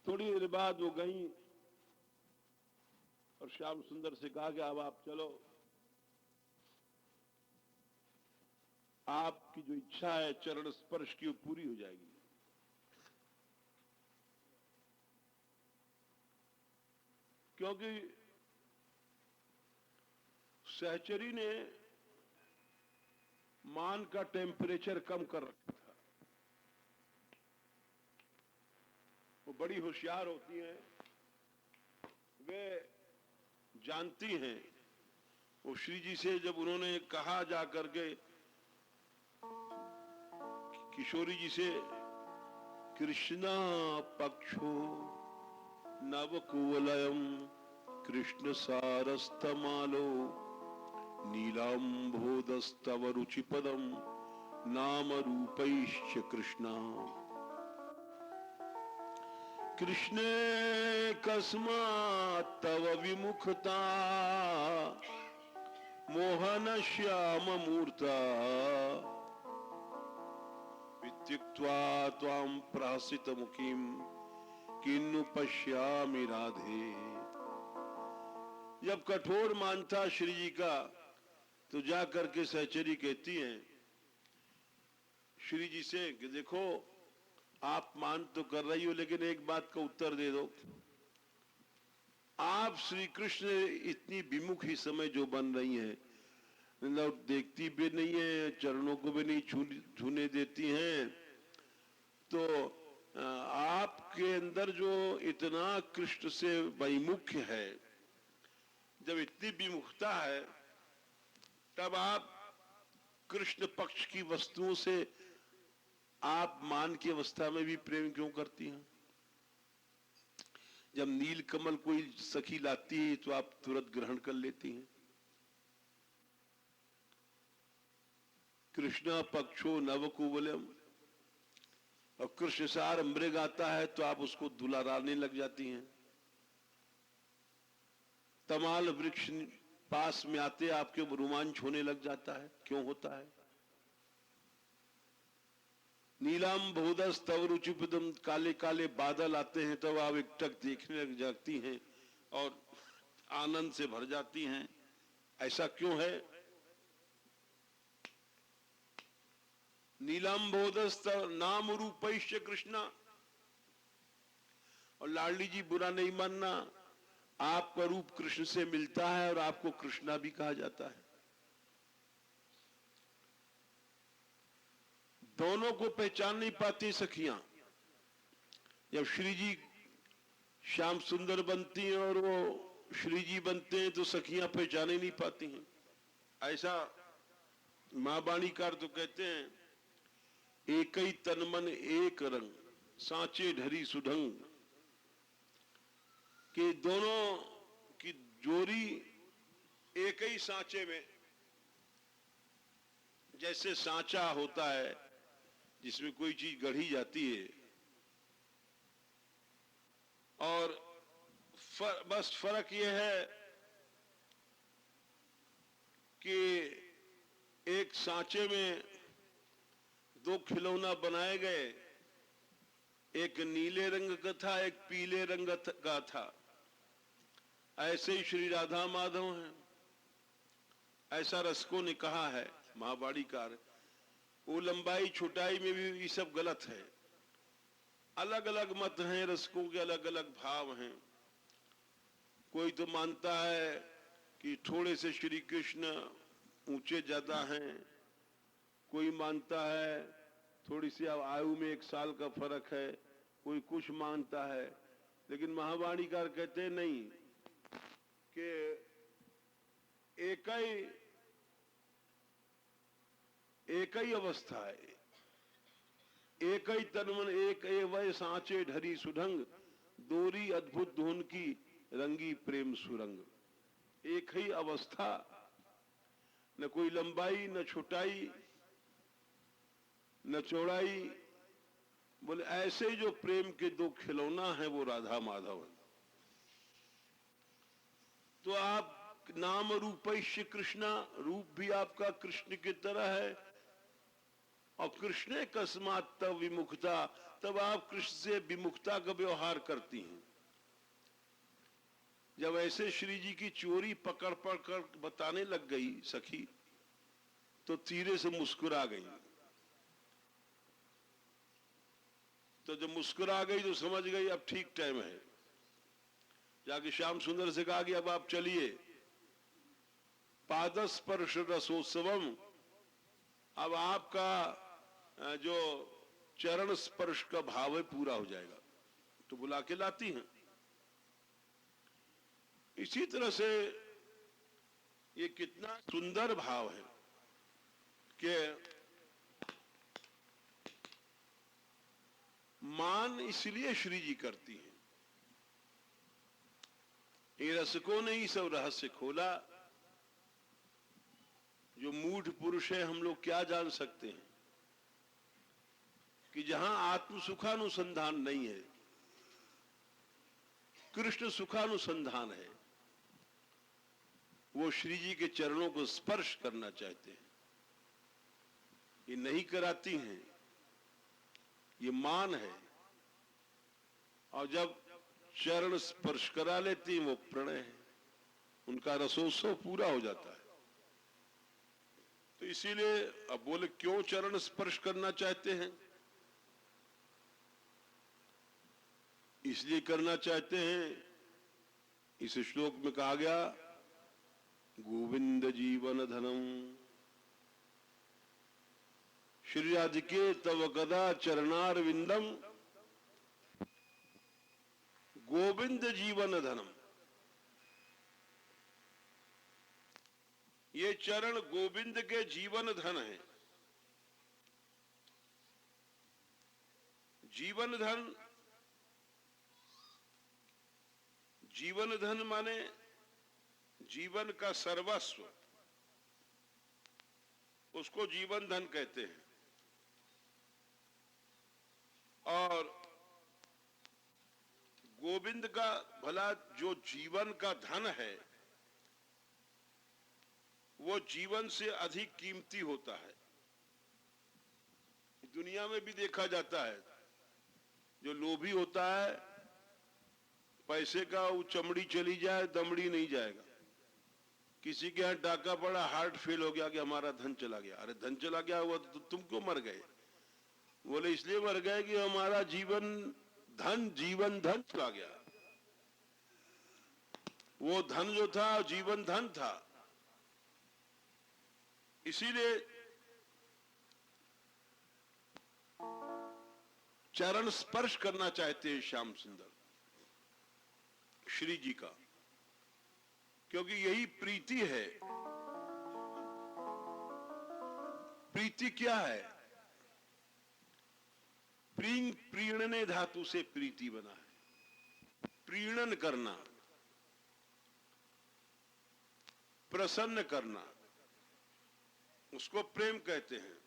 थोड़ी देर बाद वो गई और श्याम सुंदर से कहा कि अब आप चलो, आपकी जो इच्छा है चरण स्पर्श की वो पूरी हो जाएगी। क्योंकि सहचरी ने मान का टेम्परेचर कम कर रखा था। वो बड़ी होशियार होती हैं, वे जानती हैं। वो श्री जी से जब उन्होंने कहा जाकर के किशोरी जी से, कृष्णा पक्षो नवकुवलयम कृष्ण सारस्तमालो नीलांभोदस्तव रुचिपदम नाम रूपैश्च कृष्णा कृष्णे कस्मात् तव विमुखता मोहन श्याम मूर्ता वित्यक्त्वा त्वां प्रहसित मुखीं किन्नु पश्यामि राधे। जब कठोर मान था श्री जी का, तो जा करके सहचरी कहती हैं श्री जी से कि देखो, आप मान तो कर रही हो, लेकिन एक बात का उत्तर दे दो। आप श्री कृष्ण इतनी विमुख इस समय जो बन रही हैं, मतलब देखती भी नहीं है, चरणों को भी नहीं छूने देती हैं, तो आपके अंदर जो इतना कृष्ण से विमुख है, जब इतनी विमुखता है, तब आप कृष्ण पक्ष की वस्तुओं से आप मान की अवस्था में भी प्रेम क्यों करती हैं? जब नील कमल कोई सखी लाती है तो आप तुरंत ग्रहण कर लेती हैं। कृष्णा पक्षो नवकुवलम, और कृष्ण सार मृग आता है तो आप उसको दुलाराने लग जाती हैं। तमाल वृक्ष पास में आते आपके रोमांच होने लग जाता है, क्यों होता है? नीलाम बहुदस तव रुचिपदम, काले काले बादल आते हैं तब आप एकटक देखने लग जाती हैं और आनंद से भर जाती हैं। ऐसा क्यों है? नीलाम बहुदस नाम रूपैश्च कृष्णा। और लाडली जी, बुरा नहीं मानना, आपका रूप कृष्ण से मिलता है और आपको कृष्णा भी कहा जाता है। दोनों को पहचान नहीं पाती सखियां। जब श्री जी श्याम सुंदर बनती हैं और वो श्री जी बनते हैं तो सखियां पहचान ही नहीं पाती हैं। ऐसा मां बाणीकार तो कहते हैं, एक ही तन मन एक रंग सांचे ढरी सुढंग, कि दोनों की जोड़ी एक ही सांचे में, जैसे सांचा होता है जिसमें कोई चीज गढ़ी जाती है, और बस फर्क यह है कि एक सांचे में दो खिलौना बनाए गए, एक नीले रंग का था, एक पीले रंग का था। ऐसे ही श्री राधा माधव हैं। ऐसा रसकों ने कहा है, महावाणीकार। वो लंबाई छोटाई में भी ये सब गलत है। अलग अलग मत हैं, रसकों के अलग अलग भाव हैं। कोई तो मानता है कि थोड़े से श्री कृष्ण ऊंचे ज्यादा हैं, कोई मानता है थोड़ी सी आयु में 1 साल का फर्क है, कोई कुछ मानता है। लेकिन महावाणीकार कहते हैं नहीं, कि एक ही अवस्था है, एक ही तन मन एक वह सांचे ढरी सुढंग, दोरी अद्भुत धुन की रंगी प्रेम सुरंग। एक ही अवस्था, न कोई लंबाई न छोटाई न चौड़ाई। बोले ऐसे जो प्रेम के दो खिलौना है वो राधा माधव है। तो आप नाम रूपैश्च कृष्णा, रूप भी आपका कृष्ण की तरह है और कृष्ण कस्मात तब विमुखता, तब आप कृष्ण से विमुखता का व्यवहार करती हैं। जब ऐसे श्री जी की चोरी पकड़ पकड़ बताने लग गई सखी, तो धीरे से मुस्कुरा गई। तो जब मुस्कुरा गई तो समझ गई अब ठीक टाइम है। जाके श्याम सुंदर से कहा कि अब आप चलिए, पादस्पर्श रसोत्सवम, अब आपका जो चरण स्पर्श का भाव है पूरा हो जाएगा। तो बुला के लाती हैं। इसी तरह से ये कितना सुंदर भाव है कि मान इसलिए श्री जी करती हैं। ये रसकों ने ही सब रहस्य खोला। जो मूढ़ पुरुष है, हम लोग क्या जान सकते हैं कि जहां आत्म सुखानुसंधान नहीं है, कृष्ण सुखानुसंधान है, वो श्री जी के चरणों को स्पर्श करना चाहते हैं। ये नहीं कराती हैं, ये मान है। और जब चरण स्पर्श करा लेती हैं, वो प्रणय है, उनका रसोत्सव पूरा हो जाता है। तो इसीलिए अब बोले क्यों चरण स्पर्श करना चाहते हैं? इसलिए करना चाहते हैं, इस श्लोक में कहा गया गोविंद जीवन धनम, श्री राधिके तव कदा चरणार विंदम गोविंद जीवन धनम। ये चरण गोविंद के जीवन धन है। जीवन धन, जीवन धन माने जीवन का सर्वस्व, उसको जीवन धन कहते हैं। और गोविंद का भला जो जीवन का धन है, वो जीवन से अधिक कीमती होता है। दुनिया में भी देखा जाता है, जो लोभी होता है, पैसे का वो चमड़ी चली जाए दमड़ी नहीं जाएगा। किसी के यहाँ डाका पड़ा, हार्ट फेल हो गया कि हमारा धन चला गया। अरे धन चला गया हुआ तो तुम क्यों मर गए? बोले इसलिए मर गए कि हमारा जीवन धन चला गया। वो धन जो था जीवन धन था। इसीलिए चरण स्पर्श करना चाहते हैं श्याम सुंदर श्री जी का, क्योंकि यही प्रीति है। प्रीति क्या है? प्रीणने धातु से प्रीति बना है। प्रीणन करना, प्रसन्न करना, उसको प्रेम कहते हैं।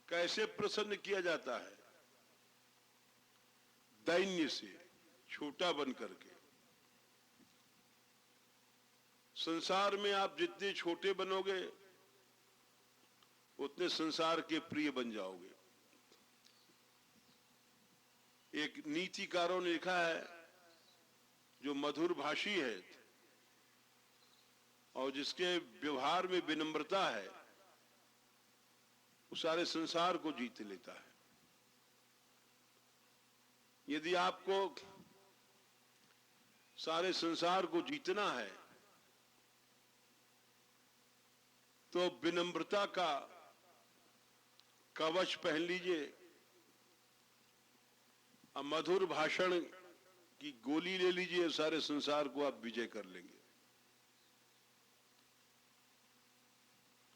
कैसे प्रसन्न किया जाता है? दैन्य से, छोटा बन करके। संसार में आप जितने छोटे बनोगे उतने संसार के प्रिय बन जाओगे। एक नीतिकारों ने लिखा है, जो मधुर भाषी है और जिसके व्यवहार में विनम्रता है, वो सारे संसार को जीत लेता है। यदि आपको सारे संसार को जीतना है तो विनम्रता का कवच पहन लीजिए, मधुर भाषण की गोली ले लीजिए, सारे संसार को आप विजय कर लेंगे।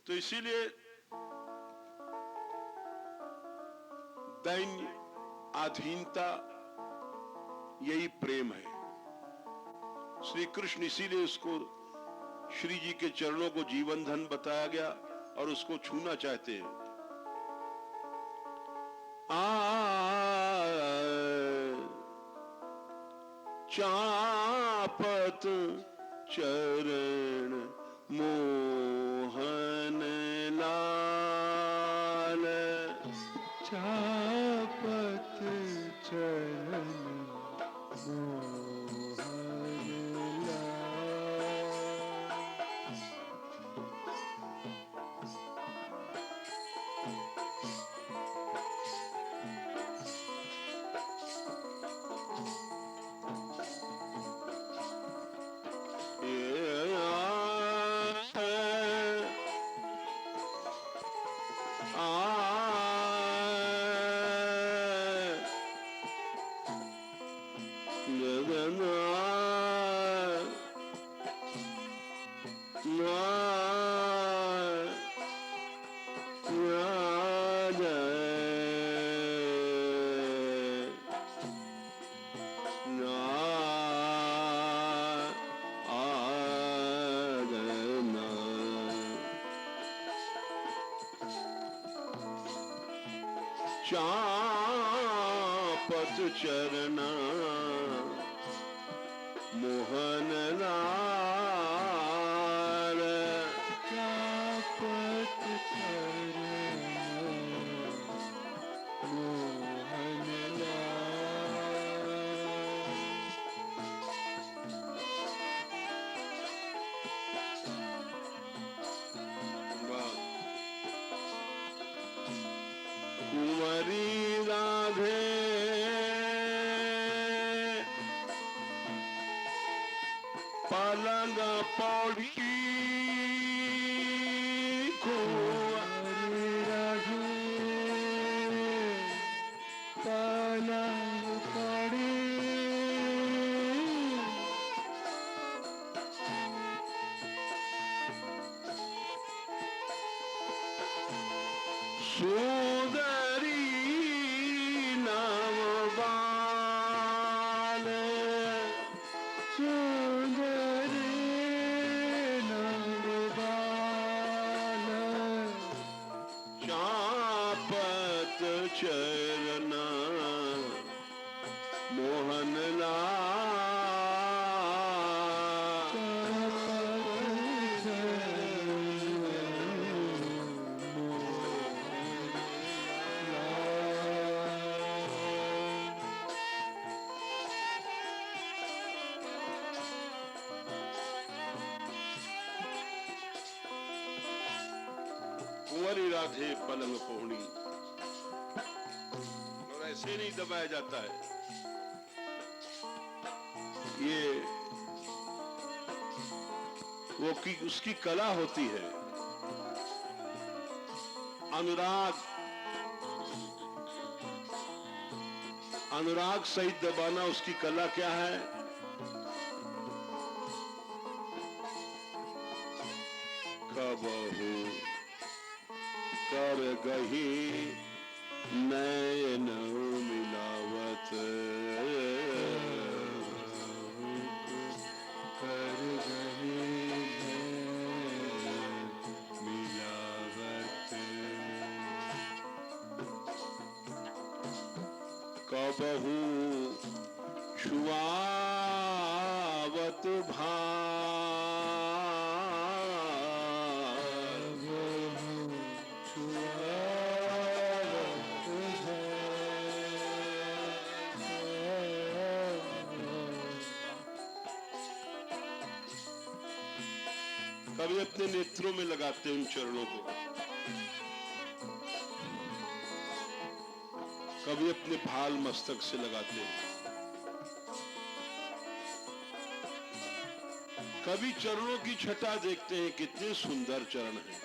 तो इसीलिए दैन्य, अधीनता, यही प्रेम है। श्री कृष्ण इसीलिए उसको, श्री जी के चरणों को जीवन धन बताया गया और उसको छूना चाहते हैं। चापत चरण, 'मोहन लाल'। चापत चरण मोहन चापत चरण मोहन लाल चापत चरण मोहन कुंवरी राधे पलंग पौड़ी कुंवरी राधे पलंग पौड़ी सुंदरी नवबाल सुंदरी नवबाल चापत चरण मोहन लाल चापत कुंवरी राधे पलंग पोहणी। और ऐसे नहीं दबाया जाता है, ये वो की उसकी कला होती है। अनुराग सहित दबाना उसकी कला क्या है? कबहू कर गही नैन मिलावत कर गही मिलावत कबहू छुआवत भाव कभी अपने नेत्रों में लगाते हैं उन चरणों को, कभी अपने फाल मस्तक से लगाते हैं, कभी चरणों की छटा देखते हैं, कितने सुंदर चरण हैं।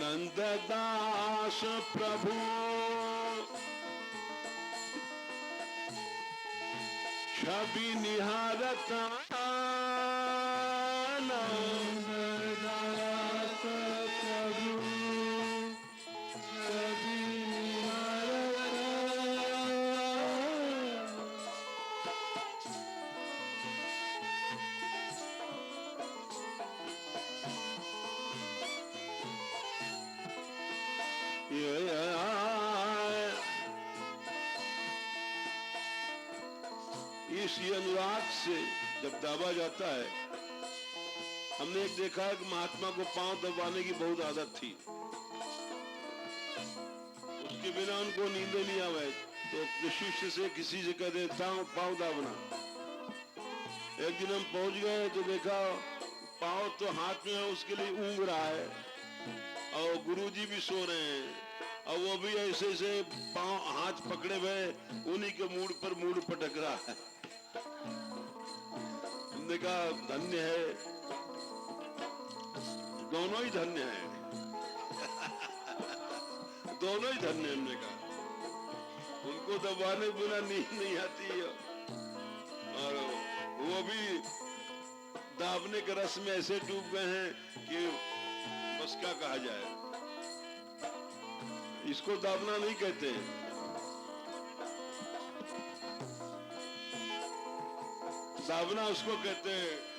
नंददास प्रभु छवि निहारता नंददास प्रभु छवि इस अनुराग से जब दाबा जाता है, हमने एक देखा है कि महात्मा को पांव दबाने की बहुत आदत थी। उसके बिना उनको नींद नहीं आवे तो अपने शिष्य से किसी से कहते पाँव दाबना। एक दिन हम पहुंच गए तो देखा पाँव तो हाथ में है, उसके लिए ऊँग रहा है और गुरुजी भी सो रहे हैं और वो भी ऐसे से पाँव हाथ पकड़े हुए उन्हीं के मूड पर मूड पटक रहा है। हमने कहा धन्य है, दोनों ही धन्य है। दोनों ही धन्य है। हमने कहा उनको दबाने बिना नींद नहीं आती है और वो भी दाबने के रस में ऐसे डूब गए हैं कि बस क्या कहा जाए। इसको दाबना नहीं कहते। दाबना उसको कहते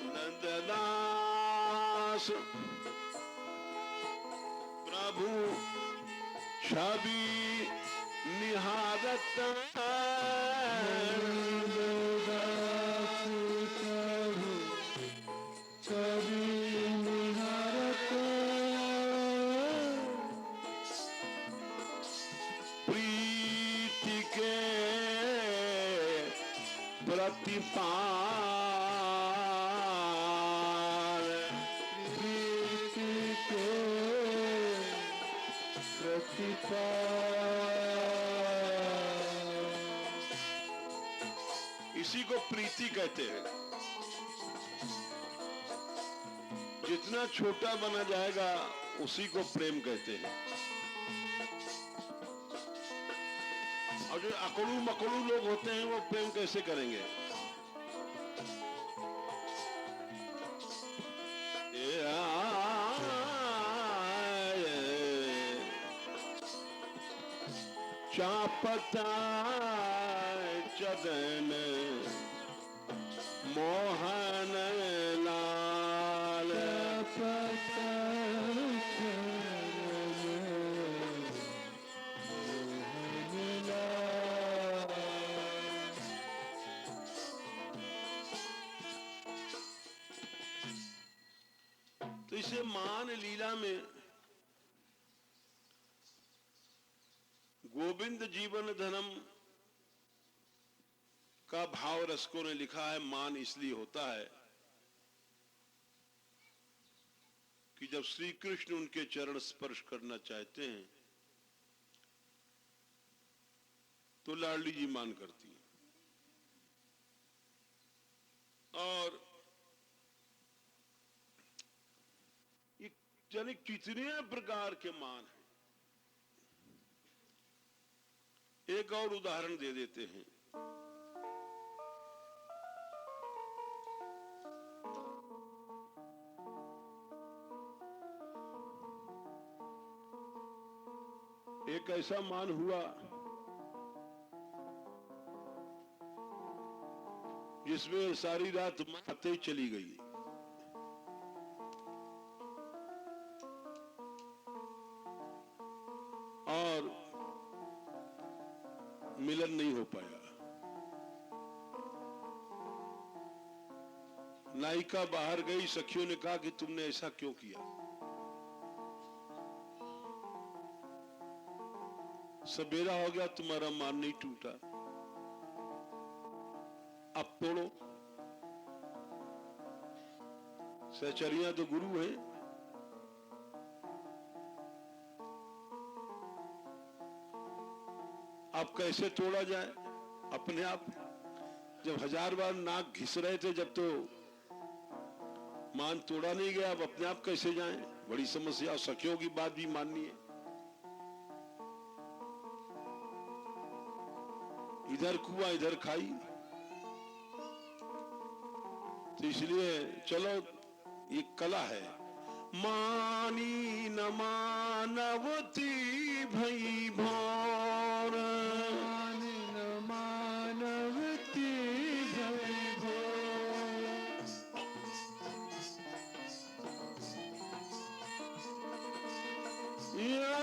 नंददास प्रभु छवि निहारत प्रीति के प्रतिपाल इसी को प्रीति कहते हैं। जितना छोटा बना जाएगा उसी को प्रेम कहते हैं। और जो अकड़ू मकड़ू लोग होते हैं वो प्रेम कैसे करेंगे? चापता चदन मोहन लाल तो इसे मान लीला में गोविंद जीवन धर्म का भाव रसकों ने लिखा है। मान इसलिए होता है कि जब श्री कृष्ण उनके चरण स्पर्श करना चाहते हैं तो लाडली जी मान करती हैं। और ये यानी कितने प्रकार के मान हैं। एक और उदाहरण दे देते हैं। एक ऐसा मान हुआ जिसमें सारी रात माते ही चली गई और मिलन नहीं हो पाया। नायिका बाहर गई, सखियों ने कहा कि तुमने ऐसा क्यों किया? सवेरा हो गया, तुम्हारा मान नहीं टूटा, अब तोड़ो। सहचरियां तो गुरु हैं। अब कैसे तोड़ा जाए? अपने आप जब 1000 बार नाक घिस रहे थे जब तो मान तोड़ा नहीं गया, अब अपने आप कैसे जाएं? बड़ी समस्या। सखियों की बात भी माननी है। इधर कुआ इधर खाई। तो इसलिए चलो ये कला है। मानी न मानवती भई भोर, मानी न मानवती भई भोर। या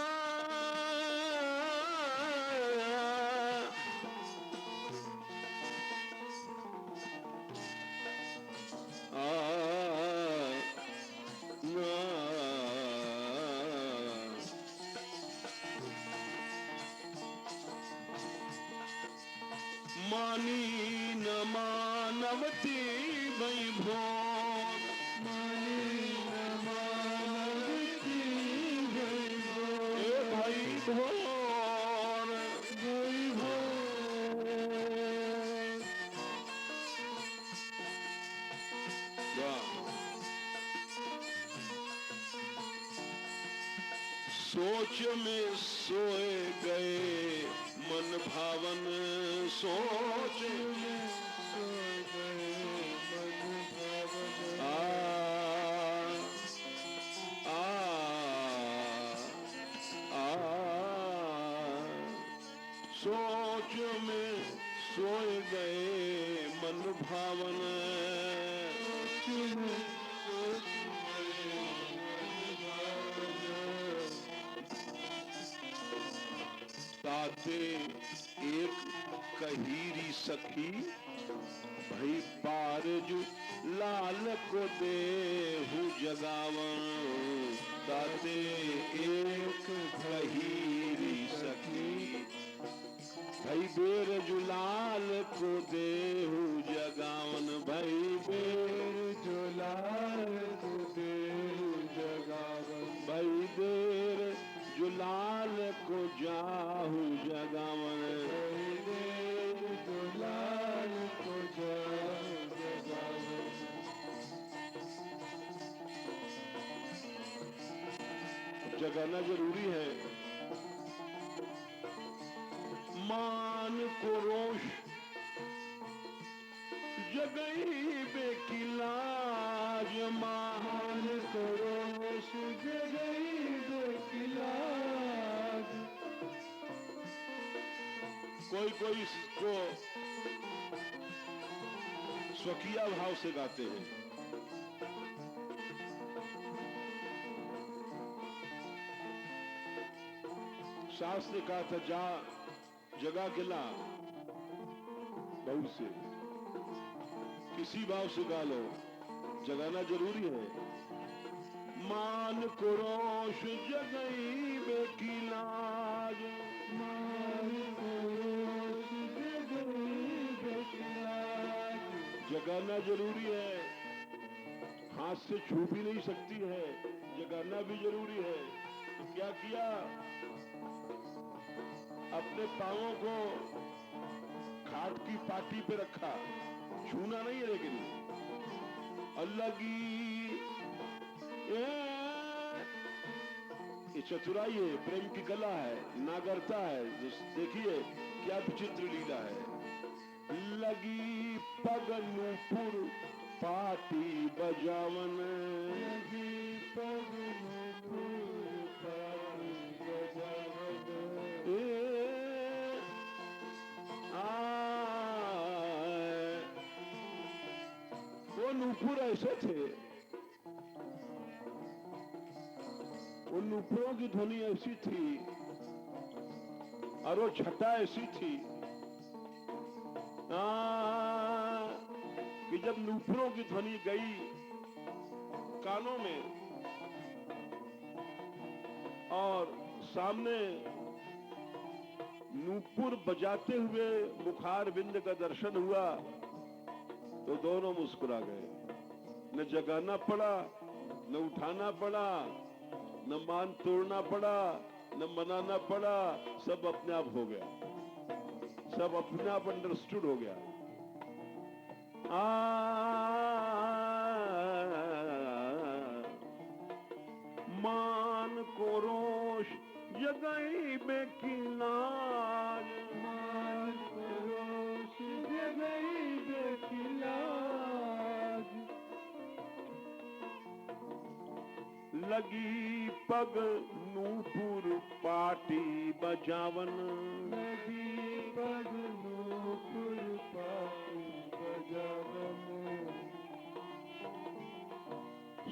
मानी न मानवती भई भोर, मानी न मानवती भई भोर, ए भाई भोर, भई भोर। वाह। सोच में सोए गए मन भावन, सोच में सो गए मन भावन, आ आ आ सोच में सोए गए मन भावन, सोच में सो गए मन भावन। ताते एक कहीरी सखी भई पारज लाल को देहु जगावन, ताते एक कहीरी सखी भई बेरजु लाल को देहु जगावन, भई बेर जो लाल को देहु जगावन, भई देर जुलाल को जाहु जगावन, भई देर जो लाल को जाहु जगावन। जगाना जरूरी है। मान को रोष जगई बेकिलाज, मान को रोष जगई बेकिलाज, कोई इसको स्वकीय भाव से गाते हैं। सास ने कहा था जा जगा के ला बहू से, किसी भाव से गा लो, जगाना जरूरी है। मान को रोष जगई बेकिलाज, मान को रोष जगई बेकिलाज, जगाना जरूरी है। हाथ से छू भी नहीं सकती है, जगाना भी जरूरी है। तो क्या किया, अपने पांवों को खाट की पाटी पे रखा, छूना नहीं है लेकिन अल्लाह की ये चतुराई है, प्रेम की कला है, नागरता है। देखिए क्या विचित्र लीला है। लगी पग नूपुर पाटी बजावन, लगी पग नूपुर पाटी बजावन, वो नूपुर ऐसे थे, उन नूपुरों की ध्वनि ऐसी थी और वो छटा ऐसी थी कि जब नूपुरों की ध्वनि गई कानों में और सामने नूपुर बजाते हुए मुखार बिंद का दर्शन हुआ तो दोनों मुस्कुरा गए। न जगाना पड़ा, न उठाना पड़ा, न मान तोड़ना पड़ा, न मनाना पड़ा, सब अपने आप हो गया, सब अपने आप अंडरस्टूड हो गया। मान को रोष जगई बेकिलाज, मान को रोष जगई बेकिलाज, लगी पग नूपुर पाटी बजावन, लगी पग नूपुर पाटी बजावन,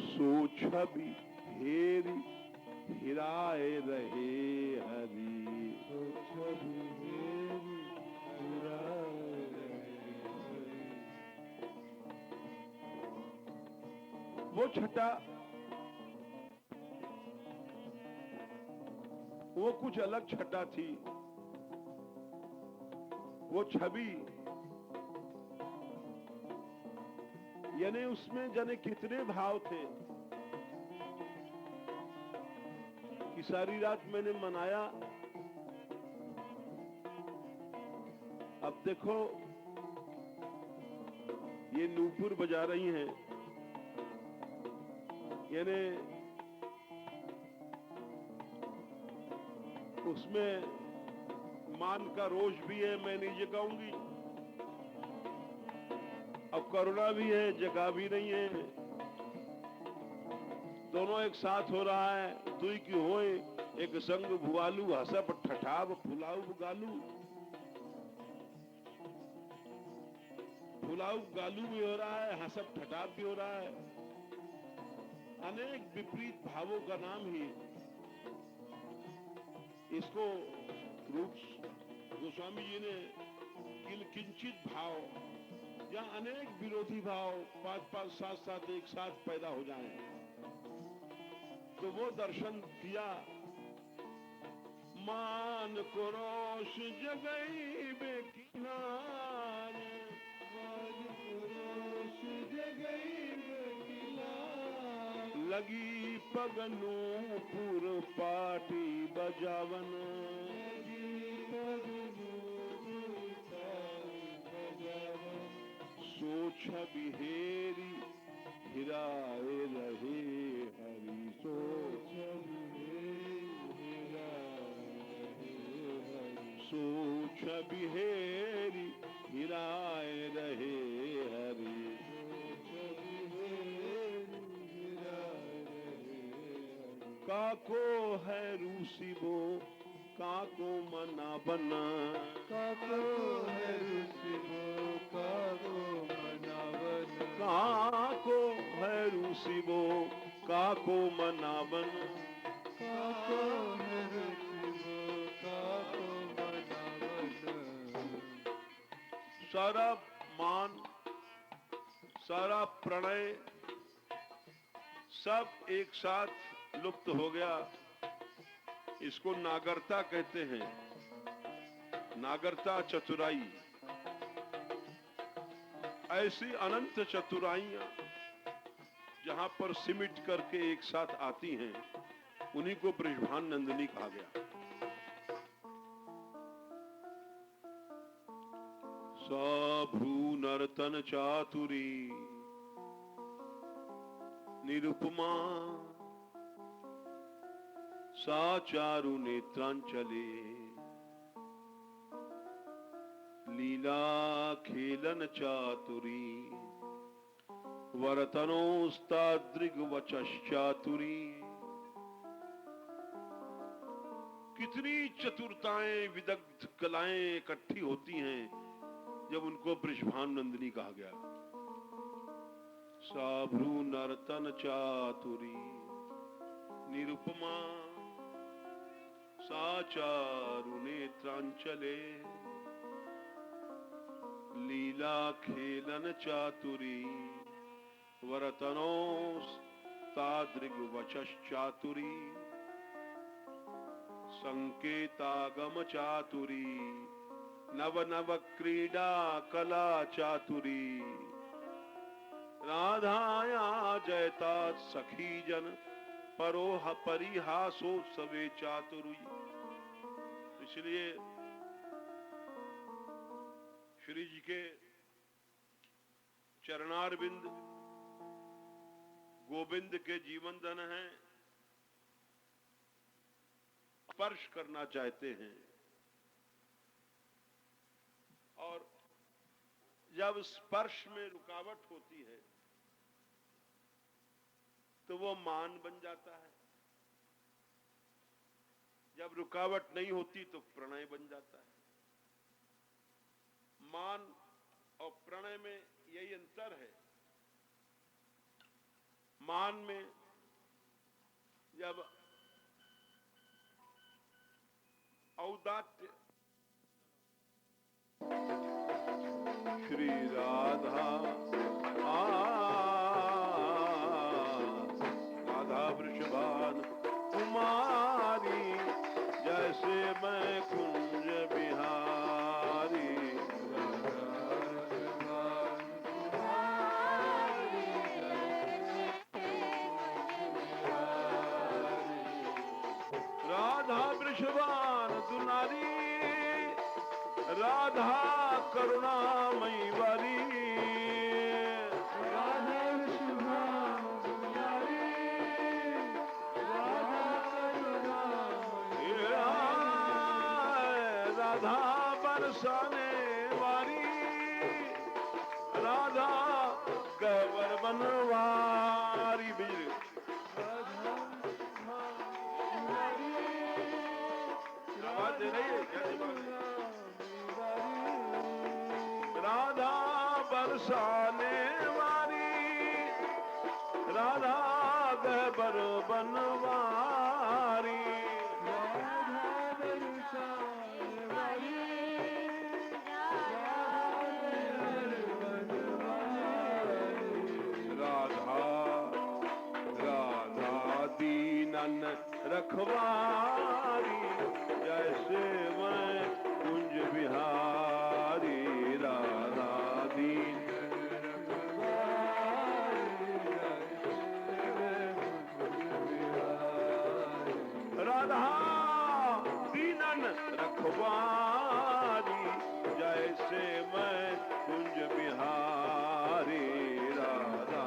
सो छवि हेरी हिराए रहे हरि, तो छवि मेरी हिराए रहे हरि। वो छटा वो कुछ अलग छटा थी। वो छवि यानी उसमें जाने कितने भाव थे कि सारी रात मैंने मनाया। अब देखो ये नूपुर बजा रही हैं, यानी उसमें मान का रोष भी है, मैं नहीं जगाऊंगी। अब करुणा भी है, जगा भी नहीं है। दोनों एक साथ हो रहा है। दुई की होए एक संग भुआलू, हसप ठठाब फुलाऊ गालू। फुलाऊ गालू भी हो रहा है, हसप ठठाब भी हो रहा है। अनेक विपरीत भावों का नाम ही इसको रूप गोस्वामी जी ने किंचित भाव या अनेक विरोधी भाव 5-5, 7-7 एक साथ पैदा हो जाएं, तो वो दर्शन किया। मान को रोश जगई बेकिनारे, मान को रोश जगई बेकिनारे, लगी पगनू पुर पाटी बजावन, लगी पगनू पुर पाटी बजावन। सोच बिहेरी हिराए रहे हरि, सोच सोच बिहेरी हिराए रहे हरि, काको है रूसीबो काको मना बना, काको है रूसीबो काको मना बना, काको है रूसीबो काको मना बना, काको है रूसीबो काको मना बना। सारा मान, सारा प्रणय सब एक साथ लुप्त हो गया। इसको नागरता कहते हैं, नागरता चतुराई। ऐसी अनंत चतुराइयां जहां पर सिमट करके एक साथ आती हैं, उन्हीं को बृषभान नंदिनी कहा गया। सभ्रू नर्तन चातुरी निरुपमा, सा चारु नेत्रांचले, लीला खेलन चातुरी, वरतनोस्तादृग वचश्चातुरी। कितनी चतुरताएं, विदग्ध कलाएं इकट्ठी होती हैं जब उनको बृषभान नंदिनी कहा गया। साभ्रू नर्तन चातुरी निरुपमा, सा चारु नेत्रांचले, लीला खेलन चातुरी, वरतनोस्तादृग वचश्चातुरी, संकेतागम चातुरी, नव नव क्रीडा कला चातुरी, राधाया जयता सखी जन परोह परिहासो सवे चातुरी। इसलिए श्री जी के चरणारविंद गोविंद के जीवन धन हैं, स्पर्श करना चाहते हैं। और जब स्पर्श में रुकावट होती है तो वो मान बन जाता है, जब रुकावट नहीं होती तो प्रणय बन जाता है। मान और प्रणय में यही अंतर है। मान में जब औदात्य, श्री राधा राधा वृषभान कुमारी, जैसे मैं कुंज बिहारी, वृषभान दुलारी, राधा करुणामयी वारी। राधा वृषभान दुलारी, राधा करुणामयी वारी। राधा बरसाने वारी, राधा गबर बनवारी। बिजली आवाज दे रही है क्या दिमाग में? राधा बरसाने वारी, राधा गबर बनवारी। राधा राधा दीनन रखवारी, जैसे मैं कुंज बिहारी। राधा दीन राधा दीनन रखवारी, जैसे मैं कुंज बिहारी। राधा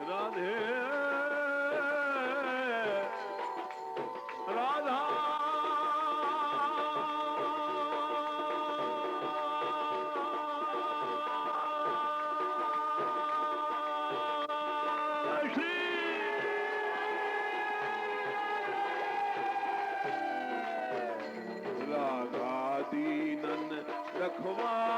राधे राधा श्री राधा दीनन रखवा